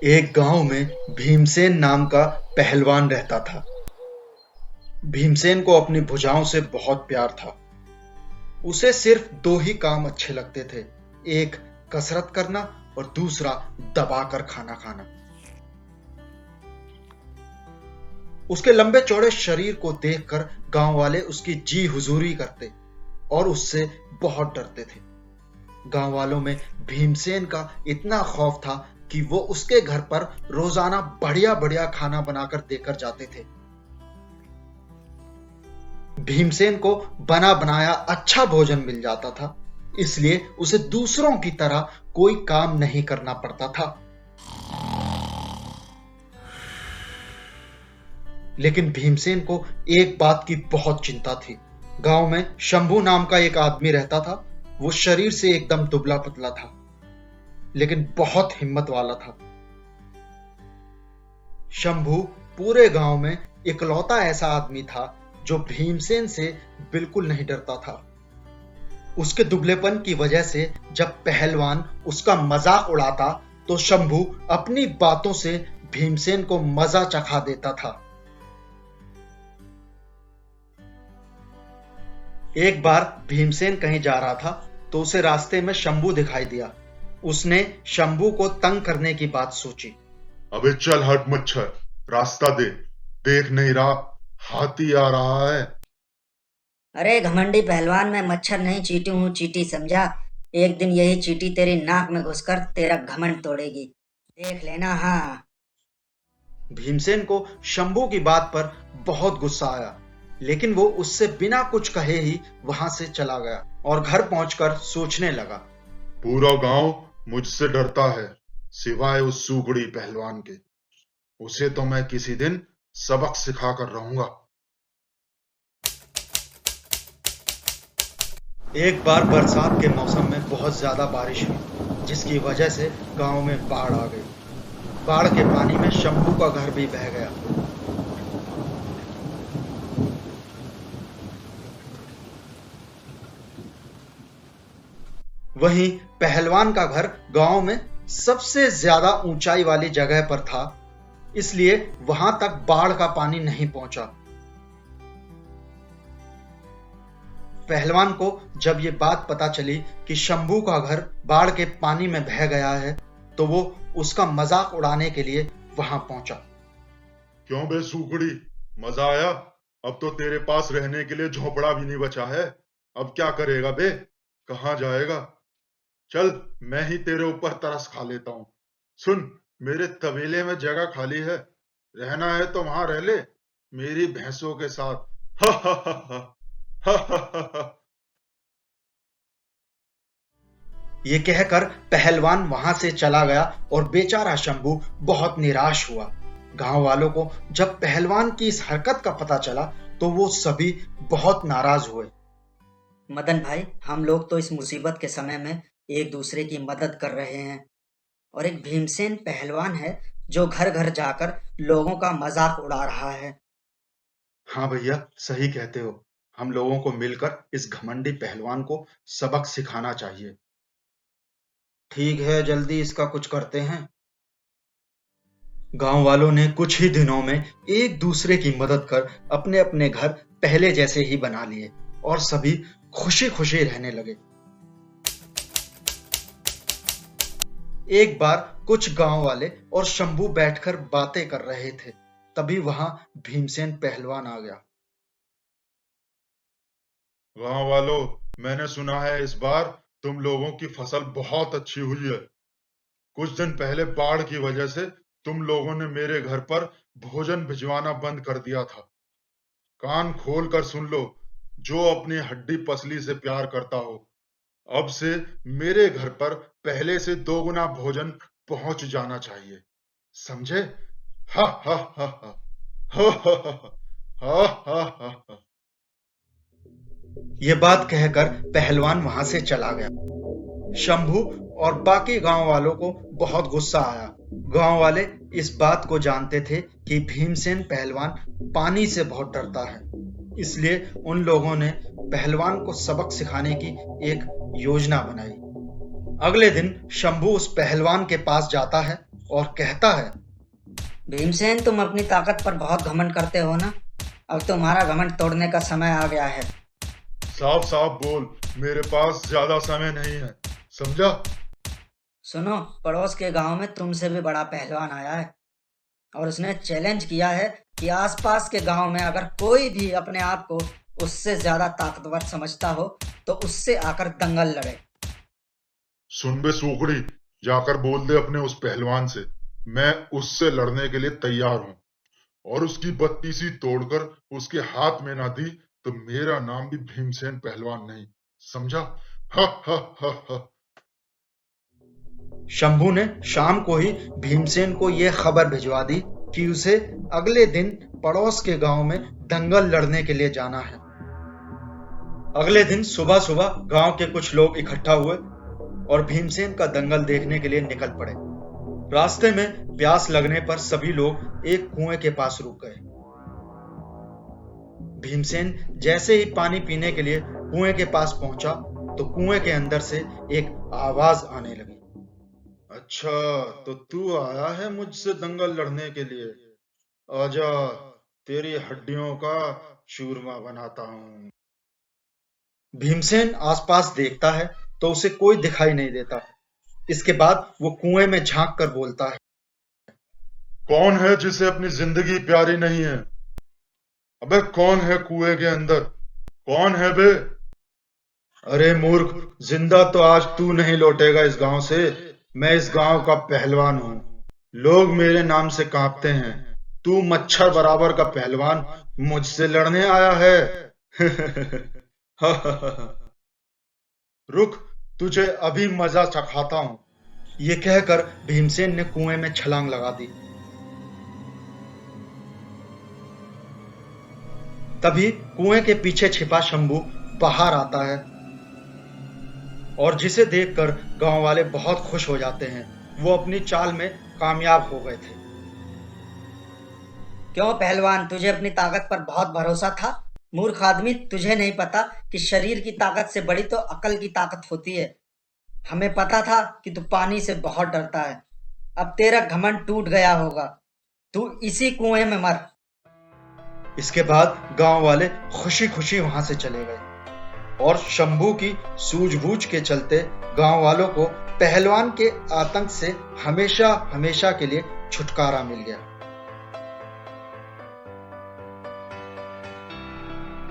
एक गांव में भीमसेन नाम का पहलवान रहता था। भीमसेन को अपनी भुजाओं से बहुत प्यार था। उसे सिर्फ दो ही काम अच्छे लगते थे, एक कसरत करना और दूसरा दबाकर खाना खाना। उसके लंबे चौड़े शरीर को देखकर गांव वाले उसकी जी हुजूरी करते और उससे बहुत डरते थे। गांव वालों में भीमसेन का इतना खौफ था कि वो उसके घर पर रोजाना बढ़िया बढ़िया खाना बनाकर देकर जाते थे। भीमसेन को बना बनाया अच्छा भोजन मिल जाता था, इसलिए उसे दूसरों की तरह कोई काम नहीं करना पड़ता था। लेकिन भीमसेन को एक बात की बहुत चिंता थी। गांव में शंभू नाम का एक आदमी रहता था। वो शरीर से एकदम दुबला पतला था, लेकिन बहुत हिम्मत वाला था। शंभू पूरे गांव में इकलौता ऐसा आदमी था जो भीमसेन से बिल्कुल नहीं डरता था। उसके दुबलेपन की वजह से जब पहलवान उसका मजाक उड़ाता तो शंभू अपनी बातों से भीमसेन को मजा चखा देता था। एक बार भीमसेन कहीं जा रहा था तो उसे रास्ते में शंभू दिखाई दिया। उसने शंभू को तंग करने की बात सोची। अबे चल हट मच्छर, रास्ता दे। देख नहीं रहा, हाथी आ रहा है। अरे घमंडी पहलवान, मैं मच्छर नहीं चींटी हूँ, चींटी समझा। एक दिन यही चींटी तेरी नाक में घुसकर तेरा घमंड तोड़ेगी, देख लेना। हाँ। भीमसेन को शंभू की बात पर बहुत गुस्सा आया, लेकिन वो उससे बिना कुछ कहे ही वहां से चला गया और घर पहुंचकर सोचने लगा। पूरा गांव मुझसे डरता है, सिवाय उस सुगड़ी पहलवान के। उसे तो मैं किसी दिन सबक सिखा कर रहूंगा। एक बार बरसात के मौसम में बहुत ज्यादा बारिश हुई, जिसकी वजह से गांव में बाढ़ आ गई। बाढ़ के पानी में शंभू का घर भी बह गया। वहीं पहलवान का घर गांव में सबसे ज्यादा ऊंचाई वाली जगह पर था, इसलिए वहां तक बाढ़ का पानी नहीं पहुंचा। पहलवान को जब ये बात पता चली कि शंभू का घर बाढ़ के पानी में बह गया है, तो वो उसका मजाक उड़ाने के लिए वहां पहुंचा। क्यों बे सुगड़ी, मजा आया? अब तो तेरे पास रहने के लिए झोपड़ा भी नहीं बचा है। अब क्या करेगा बे? कहाँ जाएगा? चल, मैं ही तेरे ऊपर तरस खा लेता हूँ। सुन, मेरे तबेले में जगह खाली है, रहना है तो वहां रह ले, मेरी भैंसों के साथ। हा हा हा हा हा हा हा हा। ये कहकर पहलवान वहां से चला गया और बेचारा शंभू बहुत निराश हुआ। गांव वालों को जब पहलवान की इस हरकत का पता चला तो वो सभी बहुत नाराज हुए। मदन भाई, हम लोग तो इस मुसीबत के समय में एक दूसरे की मदद कर रहे हैं, और एक भीमसेन पहलवान है जो घर घर जाकर लोगों का मजाक उड़ा रहा है। हाँ भैया, सही कहते हो। हम लोगों को मिलकर इस घमंडी पहलवान को सबक सिखाना चाहिए। ठीक है, जल्दी इसका कुछ करते हैं। गांव वालों ने कुछ ही दिनों में एक दूसरे की मदद कर अपने अपने घर पहले जैसे ही बना लिए और सभी खुशी खुशी रहने लगे। एक बार कुछ गांव वाले और शंभू बैठकर बातें कर रहे थे, तभी वहां भीमसेन पहलवान आ गया। गांव वालों, मैंने सुना है इस बार तुम लोगों की फसल बहुत अच्छी हुई है। कुछ दिन पहले बाढ़ की वजह से तुम लोगों ने मेरे घर पर भोजन भिजवाना बंद कर दिया था। कान खोल कर सुन लो, जो अपनी हड्डी पसली से प्यार करता हो, अब से मेरे घर पर पहले से 2 गुना भोजन पहुंच जाना चाहिए, समझे? हा हा हा हा हा हा हा हा हा हा। ये बात कहकर पहलवान वहां से चला गया। शंभू और बाकी गांव वालों को बहुत गुस्सा आया। गांव वाले इस बात को जानते थे कि भीमसेन पहलवान पानी से बहुत डरता है, इसलिए उन लोगों ने पहलवान को सबक सिखाने की एक योजना बनाई। अगले दिन शंभू उस पहलवान के पास जाता है और कहता है, भीमसेन, तुम अपनी ताकत पर बहुत घमंड करते हो ना। अब तुम्हारा घमंड तोड़ने का समय आ गया है। साफ साफ बोल, मेरे पास ज्यादा समय नहीं है, समझा? सुनो, पड़ोस के गांव में तुमसे भी बड़ा पहलवान आया है और उसने चैलेंज किया है कि आसपास के गांव में अगर कोई भी अपने आप को उससे ज्यादा ताकतवर समझता हो तो उससे आकर दंगल लड़े। सुन बे सूकड़ी, जाकर बोल दे अपने उस पहलवान से, मैं उससे लड़ने के लिए तैयार हूं, और उसकी बत्तीसी तोड़कर उसके हाथ में ना दी तो मेरा नाम भी भीमसेन पहलवान नहीं, समझा? हा हा हा हा। शंभू ने शाम को ही भीमसेन को यह खबर भिजवा दी कि उसे अगले दिन पड़ोस के गांव में दंगल लड़ने के लिए जाना है। अगले दिन सुबह सुबह गांव के कुछ लोग इकट्ठा हुए और भीमसेन का दंगल देखने के लिए निकल पड़े। रास्ते में प्यास लगने पर सभी लोग एक कुएं के पास रुक गए। भीमसेन जैसे ही पानी पीने के लिए कुएं के पास पहुंचा तो कुएं के अंदर से एक आवाज आने लगी। अच्छा, तो तू आया है मुझसे दंगल लड़ने के लिए? आजा, तेरी हड्डियों का चूरमा बनाता हूं। भीमसेन आसपास देखता है तो उसे कोई दिखाई नहीं देता। इसके बाद वो कुएं में झांक कर बोलता है, कौन है जिसे अपनी जिंदगी प्यारी नहीं है? अबे कौन है कुएं के अंदर? कौन है बे? अरे मूर्ख, जिंदा तो आज तू नहीं लौटेगा इस गांव से। मैं इस गांव का पहलवान हूं, लोग मेरे नाम से कांपते हैं। तू मच्छर बराबर का पहलवान मुझसे लड़ने आया है। रुक, तुझे अभी मजा चखाता हूं। ये कहकर भीमसेन ने कुएं में छलांग लगा दी। तभी कुएं के पीछे छिपा शंभू बाहर आता है और जिसे देखकर गांव वाले बहुत खुश हो जाते हैं। वो अपनी चाल में कामयाब हो गए थे। क्यों पहलवान, तुझे अपनी ताकत पर बहुत भरोसा था? मूर्ख आदमी, तुझे नहीं पता कि शरीर की ताकत से बड़ी तो अकल की ताकत होती है। हमें पता था कि तू पानी से बहुत डरता है। अब तेरा घमंड टूट गया होगा। तू इसी कुएं में मर। इसके बाद गांव वाले खुशी खुशी वहां से चले गए और शंभू की सूझबूझ के चलते गांव वालों को पहलवान के आतंक से हमेशा हमेशा के लिए छुटकारा मिल गया।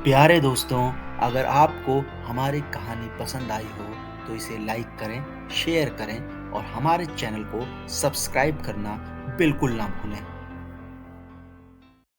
प्यारे दोस्तों, अगर आपको हमारी कहानी पसंद आई हो तो इसे लाइक करें, शेयर करें और हमारे चैनल को सब्सक्राइब करना बिल्कुल ना भूलें।